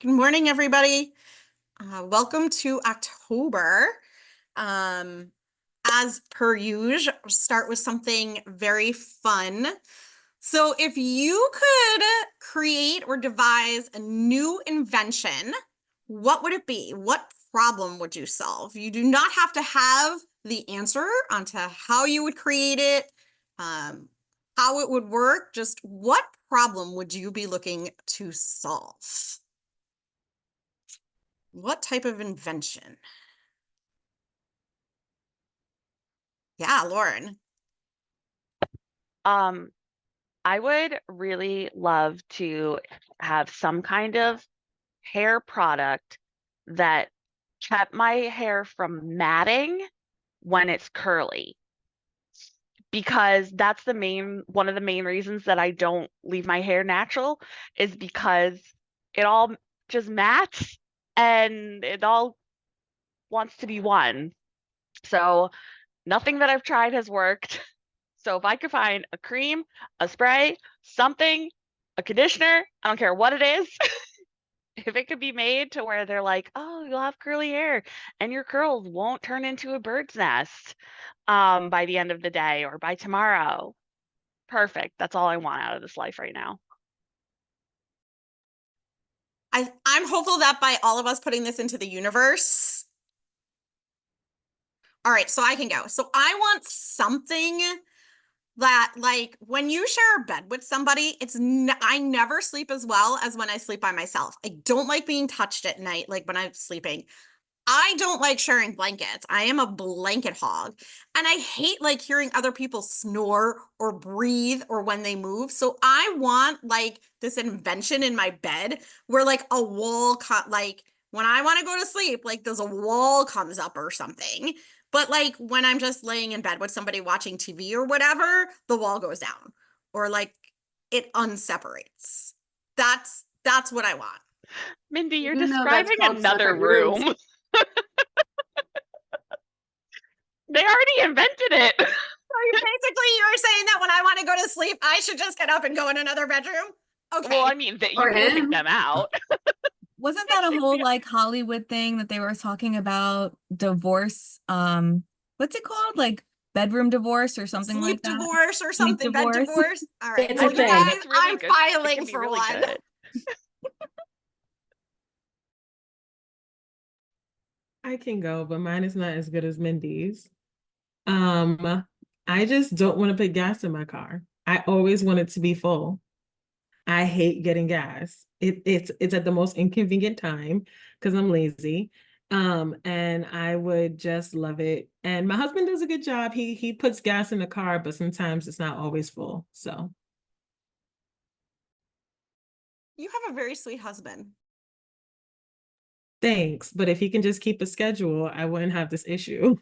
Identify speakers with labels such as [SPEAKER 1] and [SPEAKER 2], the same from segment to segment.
[SPEAKER 1] Good morning, everybody. Welcome to October. As per usual, start with something very fun. So if you could create or devise a new invention, what would it be? What problem would you solve? You do not have to have the answer onto how you would create it, how it would work. Just what problem would you be looking to solve? What type of invention? Yeah, Lauren.
[SPEAKER 2] Um, I would really love to have some kind of hair product that kept my hair from matting when it's curly, because that's one of the main reasons that I don't leave my hair natural is because it all just mats and it all wants to be one. So nothing that I've tried has worked. So if I could find a cream, a spray, something, a conditioner, I don't care what it is, if it could be made to where they're like, oh, you'll have curly hair and your curls won't turn into a bird's nest by the end of the day or by tomorrow. Perfect. That's all I want out of this life right now.
[SPEAKER 1] I'm hopeful that by all of us putting this into the universe. All right, so I can go. So I want something that, like, when you share a bed with somebody, I never sleep as well as when I sleep by myself. I don't like being touched at night, like when I'm sleeping. I don't like sharing blankets. I am a blanket hog. And I hate like hearing other people snore or breathe or when they move. So I want like this invention in my bed where like a wall like when I want to go to sleep, like there's a wall comes up or something. But like when I'm just laying in bed with somebody watching TV or whatever, the wall goes down or like it unseparates. That's what I want.
[SPEAKER 2] Mindy, you're
[SPEAKER 3] You know that's
[SPEAKER 2] describing
[SPEAKER 3] called
[SPEAKER 2] another
[SPEAKER 3] separate rooms.
[SPEAKER 2] room. They already invented it.
[SPEAKER 1] Basically, you're saying that when I want to go to sleep, I should just get up and go in another bedroom? Okay.
[SPEAKER 2] Well, I mean, that you
[SPEAKER 3] Or
[SPEAKER 2] can pick
[SPEAKER 3] him.
[SPEAKER 2] them out.
[SPEAKER 4] Wasn't that a whole like Hollywood thing that they were talking about divorce? What's it called? Like bedroom divorce or something
[SPEAKER 1] Sleep
[SPEAKER 4] like that?
[SPEAKER 1] divorce or
[SPEAKER 4] Sleep
[SPEAKER 1] something, bed
[SPEAKER 4] divorce.
[SPEAKER 1] divorce. All right.
[SPEAKER 3] It's
[SPEAKER 1] Well,
[SPEAKER 3] a
[SPEAKER 1] you
[SPEAKER 3] thing.
[SPEAKER 1] guys,
[SPEAKER 2] It's really
[SPEAKER 1] I'm
[SPEAKER 2] good. It
[SPEAKER 1] filing
[SPEAKER 2] can be
[SPEAKER 1] for
[SPEAKER 2] really
[SPEAKER 1] one.
[SPEAKER 2] good.
[SPEAKER 5] I can go, but mine is not as good as Mindy's. I just don't want to put gas in my car. I always want it to be full. I hate getting gas. It's at the most inconvenient time because I'm lazy. And I would just love it. And my husband does a good job. He puts gas in the car, but sometimes it's not always full. So
[SPEAKER 1] You have a very sweet husband.
[SPEAKER 5] thanks. But if he can just keep a schedule, I wouldn't have this issue.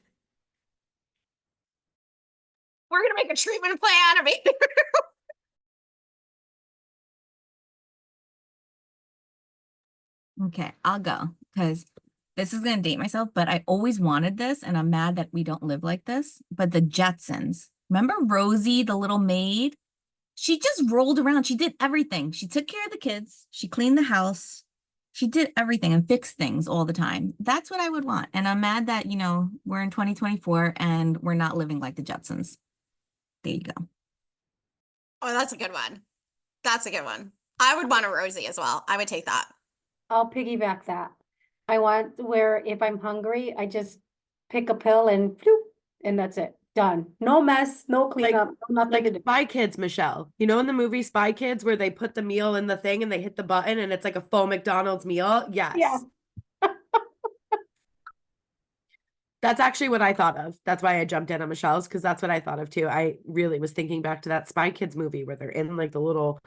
[SPEAKER 1] We're going to make a treatment plan of it.
[SPEAKER 4] Okay, I'll go because this is gonna date myself, but I always wanted this, and I'm mad that we don't live like this. But the Jetsons, remember Rosie, the little maid? She just rolled around. She did everything. She took care of the kids. She cleaned the house. She did everything and fixed things all the time. That's what I would want. And I'm mad that, we're in 2024 and we're not living like the Jetsons. There you go.
[SPEAKER 1] Oh, that's a good one. That's a good one. I would want a Rosie as well. I would take that.
[SPEAKER 3] I'll piggyback that. I want where if I'm hungry, I just pick a pill and phew, and that's it. Done. No mess, no cleanup, no nothing to do.
[SPEAKER 6] Spy Kids, Michelle. You know in the movie Spy Kids where they put the meal in the thing and they hit the button and it's like a faux McDonald's meal? Yes.
[SPEAKER 3] Yeah.
[SPEAKER 6] That's actually what I thought of. That's why I jumped in on Michelle's because that's what I thought of too. I really was thinking back to that Spy Kids movie where they're in like the little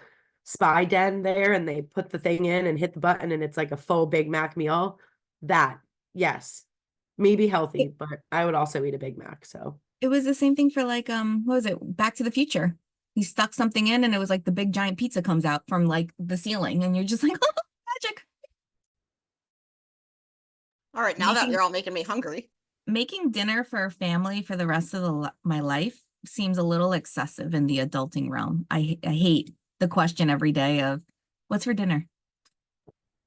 [SPEAKER 6] spy den there and they put the thing in and hit the button and it's like a full Big Mac meal. That, yes. Maybe healthy, but I would also eat a Big Mac. So
[SPEAKER 4] It was the same thing for like, what was it? Back to the Future. He stuck something in and it was like the big giant pizza comes out from like the ceiling and you're just like, oh, magic.
[SPEAKER 1] All right. Now that you're all making me hungry.
[SPEAKER 4] Making dinner for a family for the rest of my life seems a little excessive in the adulting realm. I hate the question every day of what's for dinner?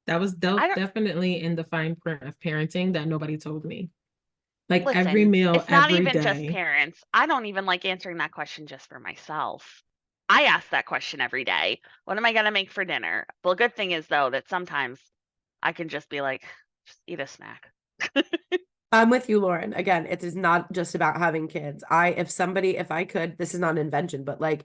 [SPEAKER 5] That was
[SPEAKER 2] I don't
[SPEAKER 5] definitely in the fine print of parenting that nobody told me. Like every
[SPEAKER 2] listen.
[SPEAKER 5] meal,
[SPEAKER 2] It's not
[SPEAKER 5] every
[SPEAKER 2] even just
[SPEAKER 5] day.
[SPEAKER 2] parents. I don't even like answering that question just for myself. I ask that question every day. What am I gonna make for dinner? Well, good thing is though that sometimes I can just be like, just eat a snack.
[SPEAKER 6] I'm with you, Lauren. Again, it is not just about having kids. If I could, this is not an invention, but like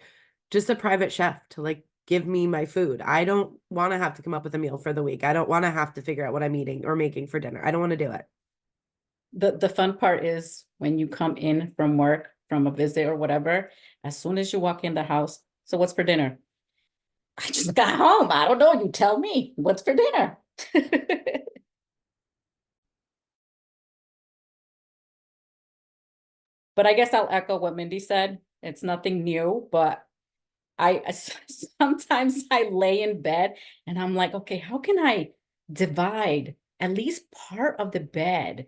[SPEAKER 6] just a private chef to like give me my food. I don't want to have to come up with a meal for the week. I don't want to have to figure out what I'm eating or making for dinner. I don't want to do it.
[SPEAKER 7] The fun part is when you come in from work, from a visit or whatever, as soon as you walk in the house, so what's for dinner? I just got home. I don't know. You tell me what's for dinner. But I guess I'll echo what Mindy said. It's nothing new, but sometimes I lay in bed and I'm like, okay, how can I divide at least part of the bed?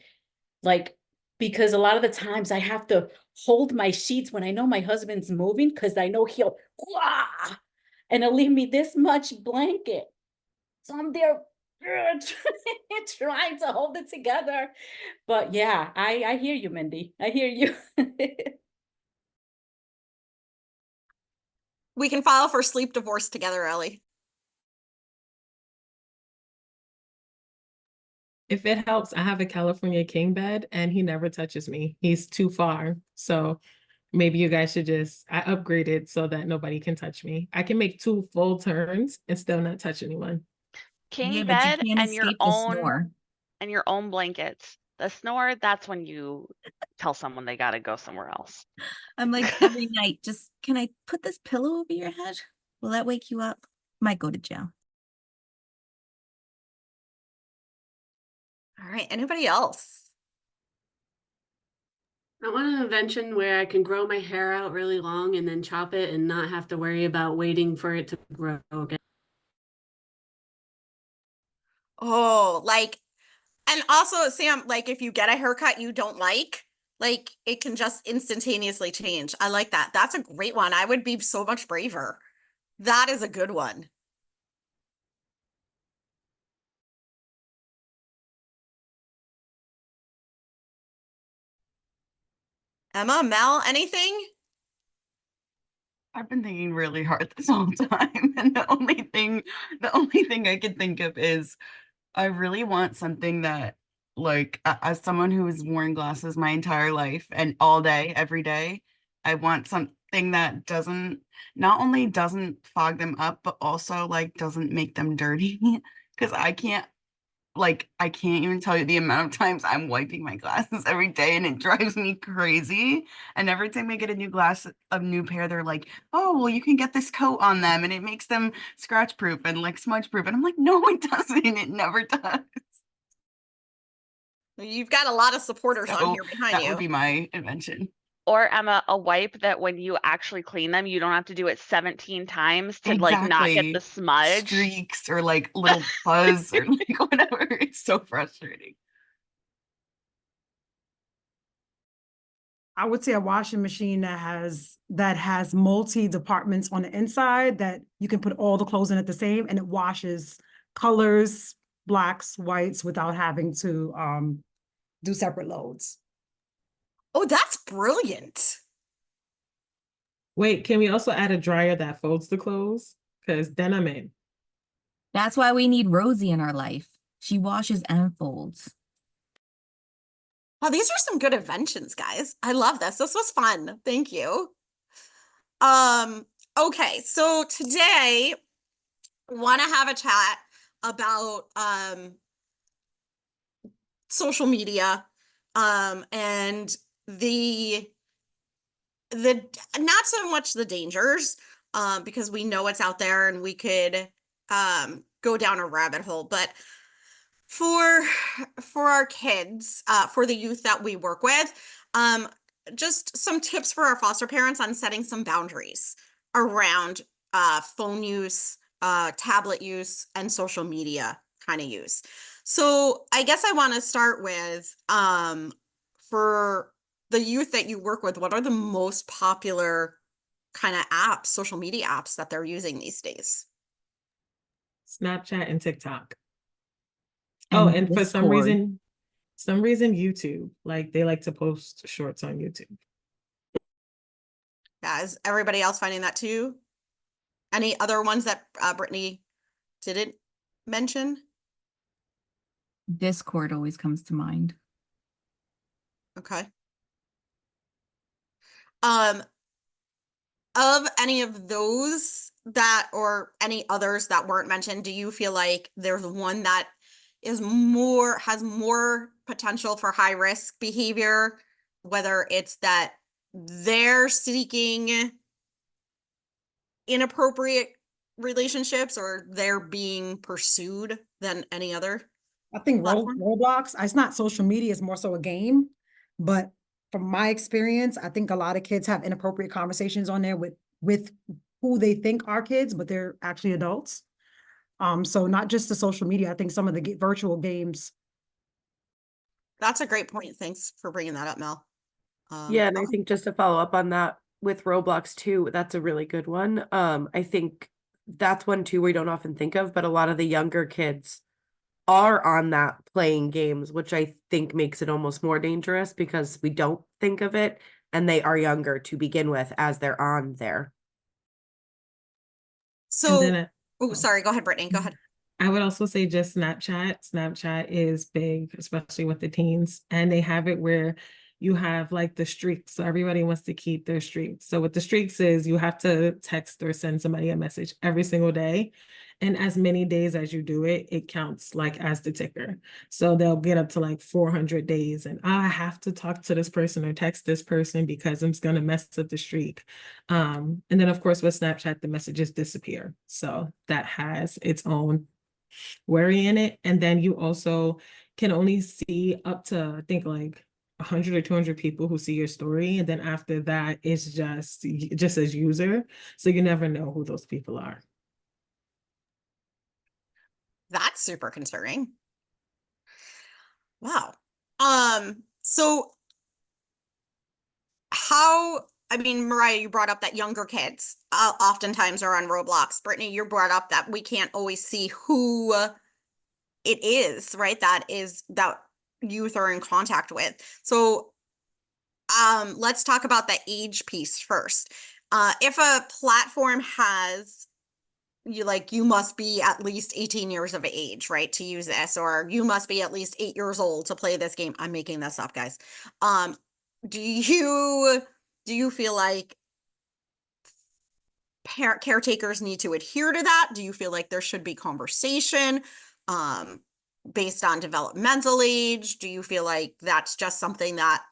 [SPEAKER 7] Like, because a lot of the times I have to hold my sheets when I know my husband's moving, because I know he'll and he'll leave me this much blanket. So I'm there trying to hold it together. But yeah, I hear you, Mindy. I hear you.
[SPEAKER 1] We can file for sleep divorce together, Ellie.
[SPEAKER 5] If it helps, I have a California king bed and he never touches me. He's too far. So maybe you guys should I upgraded so that nobody can touch me. I can make 2 full turns and still not touch anyone.
[SPEAKER 2] King
[SPEAKER 4] Yeah, but you
[SPEAKER 2] bed
[SPEAKER 4] can't
[SPEAKER 2] and your
[SPEAKER 4] escape the
[SPEAKER 2] own
[SPEAKER 4] snore.
[SPEAKER 2] blankets. The snore, that's when you tell someone they gotta go somewhere else.
[SPEAKER 4] I'm like every night, just can I put this pillow over your head? Will that wake you up? Might go to jail.
[SPEAKER 1] All right, anybody else?
[SPEAKER 8] I want an invention where I can grow my hair out really long and then chop it and not have to worry about waiting for it to grow again.
[SPEAKER 1] Oh, like, and also, Sam, like if you get a haircut you don't like it can just instantaneously change. I like that. That's a great one. I would be so much braver. That is a good one. Emma, Mel, anything?
[SPEAKER 9] I've been thinking really hard this whole time, and the only thing I can think of is I really want something that, like, as someone who has worn glasses my entire life and all day, every day, I want something that not only doesn't fog them up, but also like doesn't make them dirty. Because I can't even tell you the amount of times I'm wiping my glasses every day and it drives me crazy. And every time I get a new pair, they're like, oh, well, you can get this coat on them and it makes them scratch proof and like smudge proof. And I'm like, no, it doesn't. It never does.
[SPEAKER 1] You've got a lot of supporters on
[SPEAKER 9] So
[SPEAKER 1] here behind
[SPEAKER 9] that
[SPEAKER 1] you.
[SPEAKER 9] would be my invention.
[SPEAKER 2] Or Emma, a wipe that when you actually clean them, you don't have to do it 17 times to like not get the smudge.
[SPEAKER 9] Streaks or like little fuzz or like whatever. It's so frustrating.
[SPEAKER 10] I would say a washing machine that has multi departments on the inside that you can put all the clothes in at the same, and it washes colors, blacks, whites without having to do separate loads.
[SPEAKER 1] Oh, that's brilliant.
[SPEAKER 5] Wait, can we also add a dryer that folds the clothes? Because then I'm in.
[SPEAKER 4] That's why we need Rosie in our life. She washes and folds.
[SPEAKER 1] Wow, these are some good inventions, guys. I love this. This was fun. Thank you. Okay, so today I want to have a chat about social media and the not so much the dangers because we know it's out there and we could go down a rabbit hole, but for our kids, for the youth that we work with, just some tips for our foster parents on setting some boundaries around phone use, tablet use, and social media kind of use. So I guess I want to start with for the youth that you work with, what are the most popular kind of apps, social media apps that they're using these days?
[SPEAKER 5] Snapchat and TikTok. Oh,
[SPEAKER 4] and
[SPEAKER 5] and for
[SPEAKER 4] Discord.
[SPEAKER 5] some reason YouTube, like they like to post shorts on YouTube.
[SPEAKER 1] Yeah, is everybody else finding that too? Any other ones that Brittany didn't mention?
[SPEAKER 4] Discord always comes to mind.
[SPEAKER 1] Okay. Of any of those that or any others that weren't mentioned, do you feel like there's one that has more potential for high risk behavior, whether it's that they're seeking inappropriate relationships or they're being pursued than any other?
[SPEAKER 10] I think
[SPEAKER 1] Platform?
[SPEAKER 10] Roblox, it's not social media, it's more so a game. But from my experience, I think a lot of kids have inappropriate conversations on there with who they think are kids, but they're actually adults. So not just the social media, I think some of the virtual games.
[SPEAKER 1] That's a great point. Thanks for bringing that up, Mel.
[SPEAKER 6] Yeah, and I
[SPEAKER 1] okay.
[SPEAKER 6] think just to follow up on that with Roblox too, that's a really good one. I think that's one too we don't often think of, but a lot of the younger kids are on that playing games, which I think makes it almost more dangerous because we don't think of it, and they are younger to begin with as they're on there.
[SPEAKER 1] So,
[SPEAKER 5] then
[SPEAKER 1] sorry, go ahead, Brittany. Go ahead.
[SPEAKER 5] I would also say just Snapchat. Snapchat is big, especially with the teens, and they have it where you have like the streaks. So everybody wants to keep their streaks. So what the streaks is, you have to text or send somebody a message every single day. And as many days as you do it, it counts like as the ticker. So they'll get up to like 400 days and I have to talk to this person or text this person because it's going to mess up the streak. And then of course with Snapchat, the messages disappear. So that has its own worry in it. And then you also can only see up to, I think like 100 or 200 people who see your story. And then after that, it's just as user. So you never know who those people are.
[SPEAKER 1] That's super concerning. Wow. So I mean, Mariah, you brought up that younger kids oftentimes are on Roblox. Brittany, you brought up that we can't always see who it is, right? That youth are in contact with. So let's talk about the age piece first. If a platform has you must be at least 18 years of age, right, to use this, or you must be at least 8 years old to play this game. I'm making this up, guys. Do you feel like caretakers need to adhere to that? Do you feel like there should be conversation based on developmental age? Do you feel like that's just something that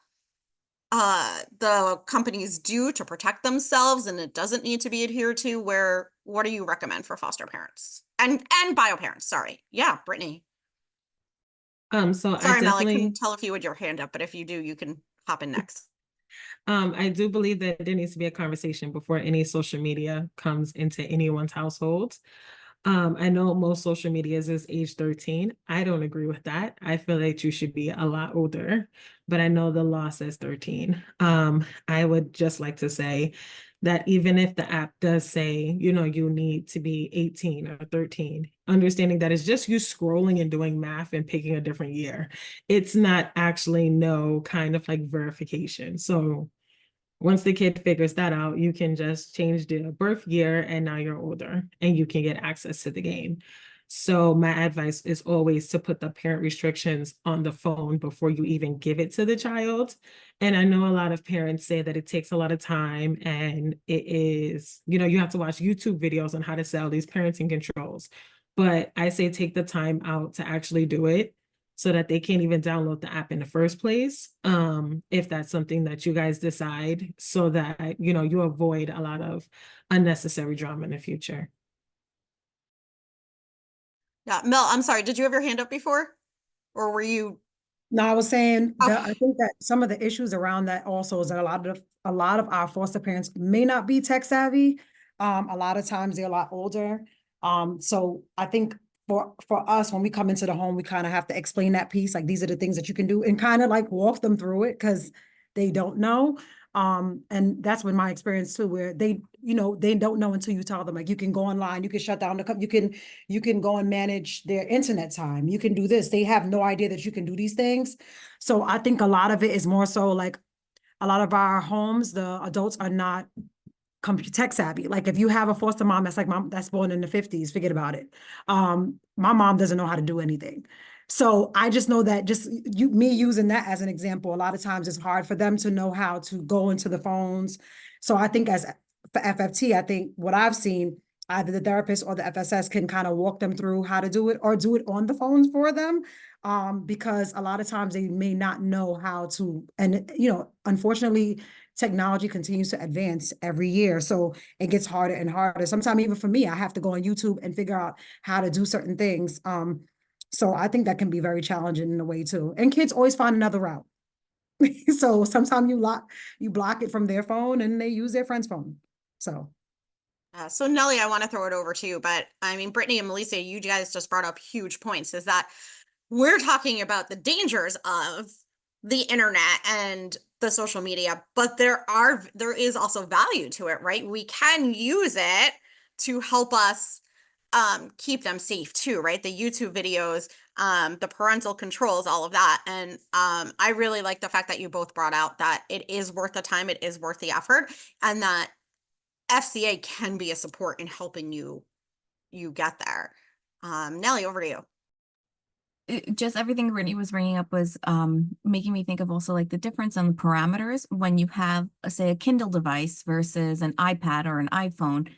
[SPEAKER 1] the companies do to protect themselves and it doesn't need to be adhered to? What do you recommend for foster parents and bio parents? Sorry. Yeah, Brittany.
[SPEAKER 5] So
[SPEAKER 1] sorry,
[SPEAKER 5] I
[SPEAKER 1] Mel, I
[SPEAKER 5] definitely
[SPEAKER 1] couldn't tell if you had your hand up, but if you do, you can hop in next.
[SPEAKER 5] I do believe that there needs to be a conversation before any social media comes into anyone's household. I know most social medias is age 13. I don't agree with that. I feel like you should be a lot older, but I know the law says 13. I would just like to say that even if the app does say, you need to be 18 or 13, understanding that it's just you scrolling and doing math and picking a different year. It's not actually no kind of like verification. So once the kid figures that out, you can just change the birth year and now you're older and you can get access to the game. So my advice is always to put the parent restrictions on the phone before you even give it to the child. And I know a lot of parents say that it takes a lot of time and it is, you have to watch YouTube videos on how to sell these parenting controls. But I say take the time out to actually do it, so that they can't even download the app in the first place, if that's something that you guys decide, so that, you avoid a lot of unnecessary drama in the future.
[SPEAKER 1] Yeah, Mel, I'm sorry, did you have your hand up before? Or were you?
[SPEAKER 10] No, I was saying
[SPEAKER 1] Oh.
[SPEAKER 10] that I think that some of the issues around that also is that a lot of our foster parents may not be tech savvy. A lot of times they're a lot older. So I think for us, when we come into the home, we kind of have to explain that piece. Like, these are the things that you can do and kind of like walk them through it because they don't know. And that's been my experience too, where they, you know, they don't know until you tell them, like, you can go online, you can shut down you can go and manage their internet time. You can do this. They have no idea that you can do these things. So I think a lot of it is more so like a lot of our homes, the adults are not tech savvy. Like if you have a foster mom that's like mom that's born in the 50s, forget about it. My mom doesn't know how to do anything. So I just know that just me using that as an example, a lot of times it's hard for them to know how to go into the phones. So I think as for FFT, I think what I've seen, either the therapist or the FSS can kind of walk them through how to do it or do it on the phones for them. Because a lot of times they may not know how to, and you know, unfortunately, technology continues to advance every year. So it gets harder and harder. Sometimes even for me, I have to go on YouTube and figure out how to do certain things. So I think that can be very challenging in a way too. And kids always find another route. So sometimes you block it from their phone and they use their friend's phone. So.
[SPEAKER 1] So Nellie, I want to throw it over to you, but I mean, Brittany and Melissa, you guys just brought up huge points, is that we're talking about the dangers of the internet and the social media, but there is also value to it, right? We can use it to help us keep them safe too, right? The YouTube videos, the parental controls, all of that. And I really like the fact that you both brought out that it is worth the time, it is worth the effort, and that FCA can be a support in helping you get there. Nellie, over to you.
[SPEAKER 4] Just everything Brittany was bringing up was making me think of also like the difference on the parameters when you have, say, a Kindle device versus an iPad or an iPhone.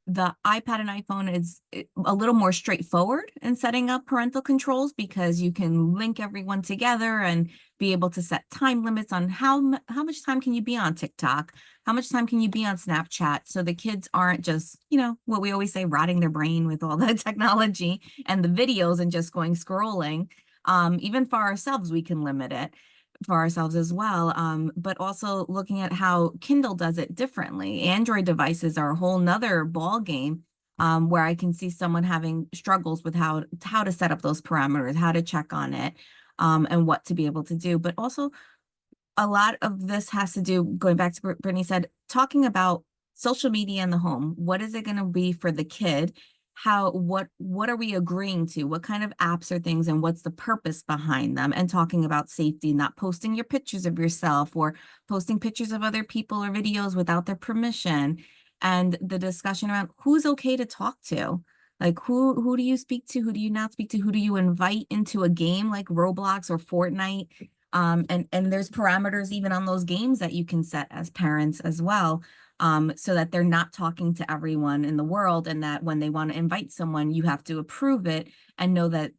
[SPEAKER 4] The iPad and iPhone is a little more straightforward in setting up parental controls because you can link everyone together and be able to set time limits on how much time can you be on TikTok, how much time can you be on Snapchat, so the kids aren't just, you know, what we always say, rotting their brain with all the technology and the videos and just going scrolling. Even for ourselves, we can limit it for ourselves as well, but also looking at how Kindle does it differently. Android devices are a whole nother ball game, where I can see someone having struggles with how to set up those parameters, how to check on it, and what to be able to do. But also a lot of this has to do, going back to what Brittany said, talking about social media in the home. What is it going to be for the kid? What are we agreeing to? What kind of apps are things and what's the purpose behind them? And talking about safety, not posting your pictures of yourself or posting pictures of other people or videos without their permission. And the discussion around who's okay to talk to. Like who do you speak to? Who do you not speak to? Who do you invite into a game like Roblox or Fortnite? And there's parameters even on those games that you can set as parents as well. So that they're not talking to everyone in the world, and that when they want to invite someone, you have to approve it and know that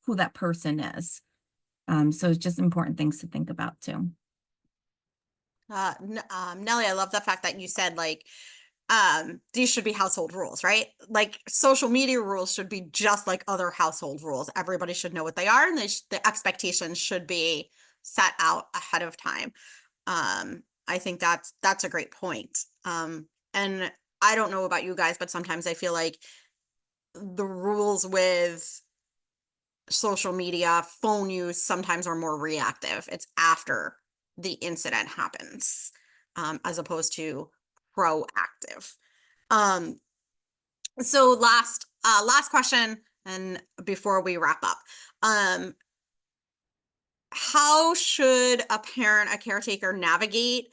[SPEAKER 4] who that person is. So it's just important things to think about too.
[SPEAKER 1] Nellie, I love the fact that you said like, these should be household rules, right? Like social media rules should be just like other household rules. Everybody should know what they are, and the expectations should be set out ahead of time. I think that's a great point. And I don't know about you guys, but sometimes I feel like the rules with social media, phone use sometimes are more reactive. It's after the incident happens, as opposed to proactive. So last question, and before we wrap up, how should a parent, a caretaker navigate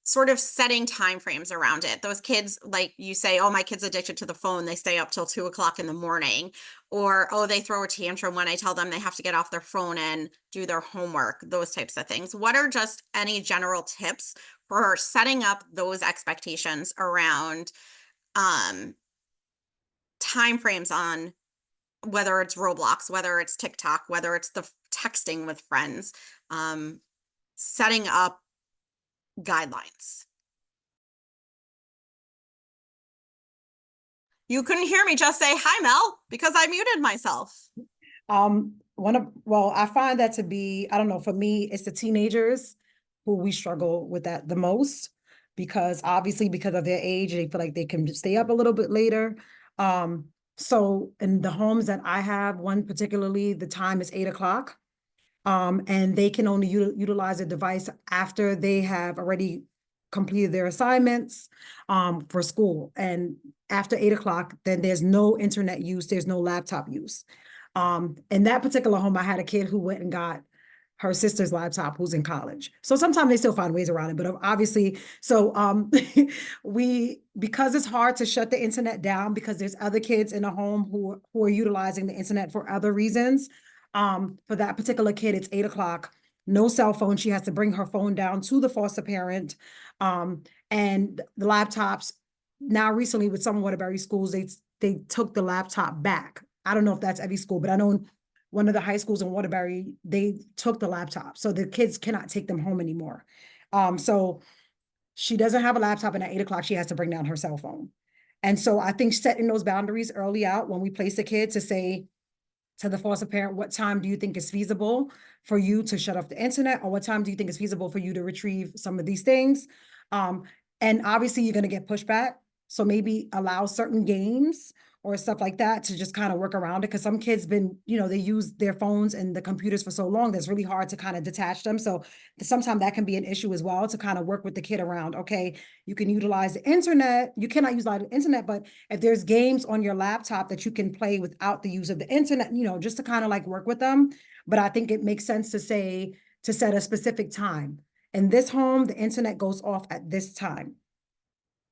[SPEAKER 1] sort of setting timeframes around it? Those kids, like you say, oh, my kid's addicted to the phone, they stay up till 2 o'clock in the morning, or oh, they throw a tantrum when I tell them they have to get off their phone and do their homework, those types of things. What are just any general tips for setting up those expectations around timeframes on whether it's Roblox, whether it's TikTok, whether it's the texting with friends, setting up guidelines? You couldn't hear me just say hi, Mel, because I muted myself.
[SPEAKER 10] I find that to be, I don't know, for me, it's the teenagers who we struggle with that the most, because obviously because of their age, they feel like they can stay up a little bit later. So in the homes that I have, one particularly, the time is 8 o'clock. And they can only utilize a device after they have already completed their assignments for school. And after 8 o'clock, then there's no internet use, there's no laptop use. In that particular home, I had a kid who went and got her sister's laptop who's in college. So sometimes they still find ways around it, but obviously, so because it's hard to shut the internet down because there's other kids in the home who are utilizing the internet for other reasons. For that particular kid, it's 8 o'clock, no cell phone. She has to bring her phone down to the foster parent. And the laptops, now recently with some Waterbury schools, they took the laptop back. I don't know if that's every school, but I know one of the high schools in Waterbury, they took the laptop. So the kids cannot take them home anymore. So she doesn't have a laptop, and at 8 o'clock, she has to bring down her cell phone. And so I think setting those boundaries early out when we place a kid to say to the foster parent, what time do you think is feasible for you to shut off the internet? Or what time do you think is feasible for you to retrieve some of these things? And obviously you're going to get pushback. So maybe allow certain games or stuff like that to just kind of work around it. Because some kids been, they use their phones and the computers for so long, that's really hard to kind of detach them. So sometimes that can be an issue as well, to kind of work with the kid around, okay, you can utilize the internet. You cannot utilize the internet, but if there's games on your laptop that you can play without the use of the internet, just to kind of like work with them. But I think it makes sense to set a specific time. In this home, the internet goes off at this time.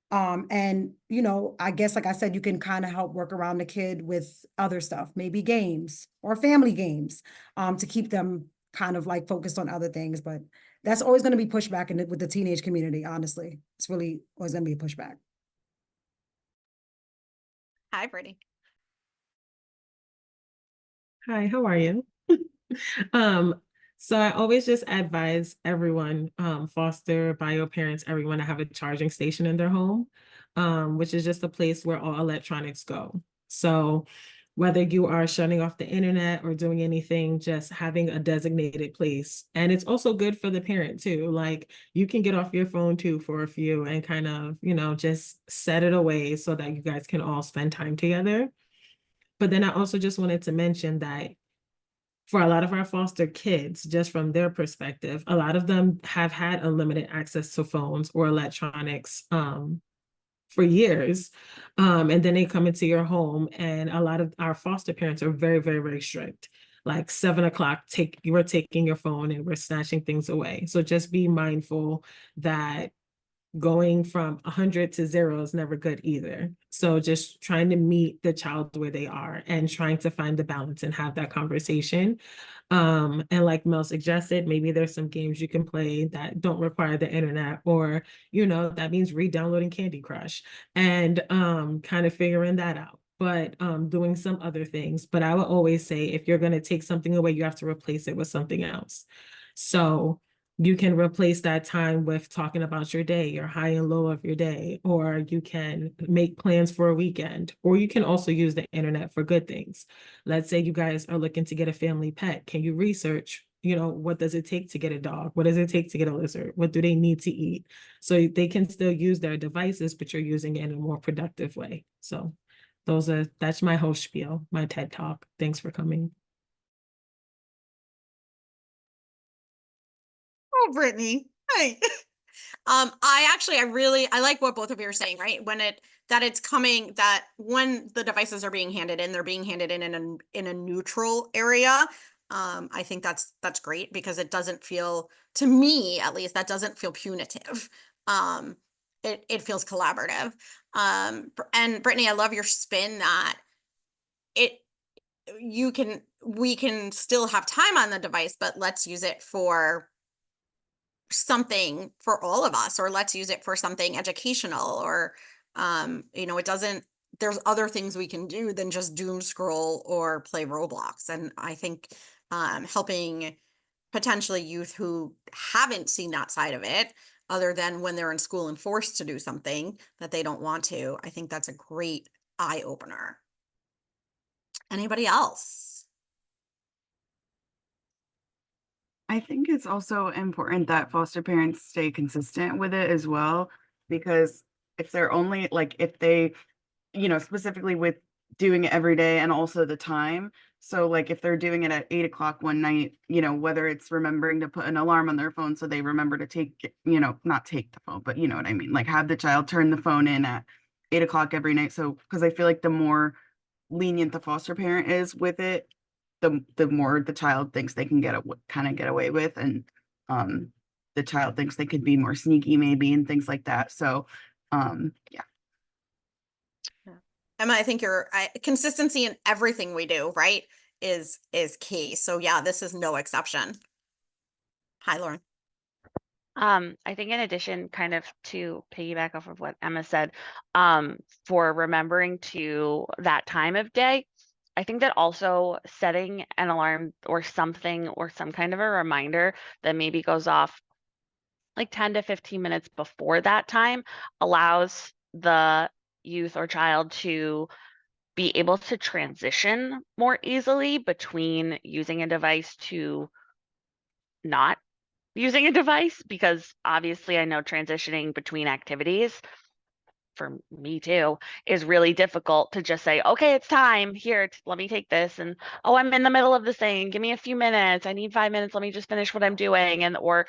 [SPEAKER 10] And I guess, like I said, you can kind of help work around the kid with other stuff, maybe games or family games, to keep them kind of like focused on other things. But that's always going to be pushback with the teenage community, honestly. It's really always going to be a pushback.
[SPEAKER 1] Hi, Brittany.
[SPEAKER 5] Hi, how are you? So I always just advise everyone, foster, bio parents, everyone to have a charging station in their home, which is just a place where all electronics go. So whether you are shutting off the internet or doing anything, just having a designated place. And it's also good for the parent too. Like, you can get off your phone too for a few and kind of, just set it away so that you guys can all spend time together. But then I also just wanted to mention that for a lot of our foster kids, just from their perspective, a lot of them have had unlimited access to phones or electronics for years. And then they come into your home, and a lot of our foster parents are very, very, very strict. Like 7 o'clock, we're taking your phone and we're snatching things away. So just be mindful that going from 100 to 0 is never good either. So just trying to meet the child where they are and trying to find the balance and have that conversation. And like Mel suggested, maybe there's some games you can play that don't require the internet, or, that means re-downloading Candy Crush and kind of figuring that out. But doing some other things. But I would always say, if you're going to take something away, you have to replace it with something else. So you can replace that time with talking about your day, your high and low of your day, or you can make plans for a weekend, or you can also use the internet for good things. Let's say you guys are looking to get a family pet. Can you research, what does it take to get a dog? What does it take to get a lizard? What do they need to eat? So they can still use their devices, but you're using it in a more productive way. So that's my whole spiel, my TED Talk. Thanks for coming.
[SPEAKER 1] Oh, Brittany. Hey. I like what both of you are saying, right? That when the devices are being handed in, they're being handed in a neutral area. I think that's great, because it doesn't feel, to me at least, that doesn't feel punitive. It feels collaborative. And Brittany, I love your spin that we can still have time on the device, but let's use it for something for all of us, or let's use it for something educational, or there's other things we can do than just doom scroll or play Roblox. And I think helping potentially youth who haven't seen that side of it, other than when they're in school and forced to do something that they don't want to, I think that's a great eye opener. Anybody else?
[SPEAKER 9] I think it's also important that foster parents stay consistent with it as well, because if they're only if they, specifically with doing it every day and also the time. So like if they're doing it at 8 o'clock one night, you know, whether it's remembering to put an alarm on their phone so they remember to take, you know, not take the phone, but you know what I mean? Like have the child turn the phone in at 8 o'clock every night. So, because I feel like the more lenient the foster parent is with it, the more the child thinks they can kind of get away with, and the child thinks they could be more sneaky maybe and things like that. So yeah.
[SPEAKER 1] Emma, I think consistency in everything we do, right, is key. So yeah, this is no exception. Hi, Lauren.
[SPEAKER 2] I think in addition, kind of to piggyback off of what Emma said, for remembering to that time of day, I think that also setting an alarm or something or some kind of a reminder that maybe goes off like 10 to 15 minutes before that time allows the youth or child to be able to transition more easily between using a device to not using a device, because obviously I know transitioning between activities for me too is really difficult to just say, okay, it's time here, let me take this, and oh, I'm in the middle of this thing, give me a few minutes, I need 5 minutes, let me just finish what I'm doing, and or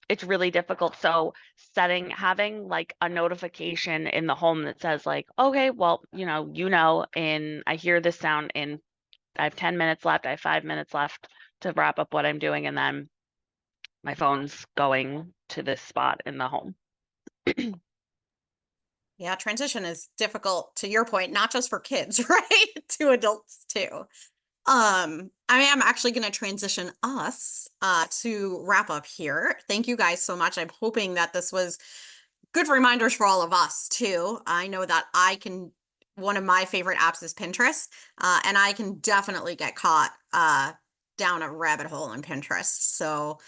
[SPEAKER 2] it's really difficult. So having like a notification in the home that says like, okay, well, I hear this sound in, I have 10 minutes left, I have 5 minutes left to wrap up what I'm doing, and then my phone's going to this spot in the home.
[SPEAKER 1] Yeah, transition is difficult, to your point, not just for kids, right? To adults too. I am actually going to transition us to wrap up here. Thank you guys so much. I'm hoping that this was good reminders for all of us too. I know that one of my favorite apps is Pinterest, and I can definitely get caught down a rabbit hole on Pinterest. So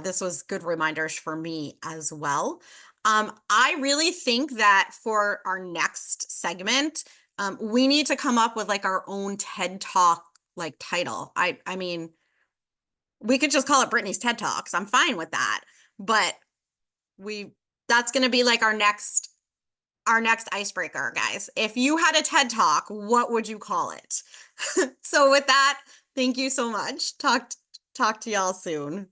[SPEAKER 1] this was good reminders for me as well. I really think that for our next segment, we need to come up with like our own TED Talk like title. I mean, we could just call it Brittany's TED Talks. I'm fine with that. But that's going to be like our next icebreaker, guys. If you had a TED Talk, what would you call it? So with that, thank you so much. Talk to y'all soon.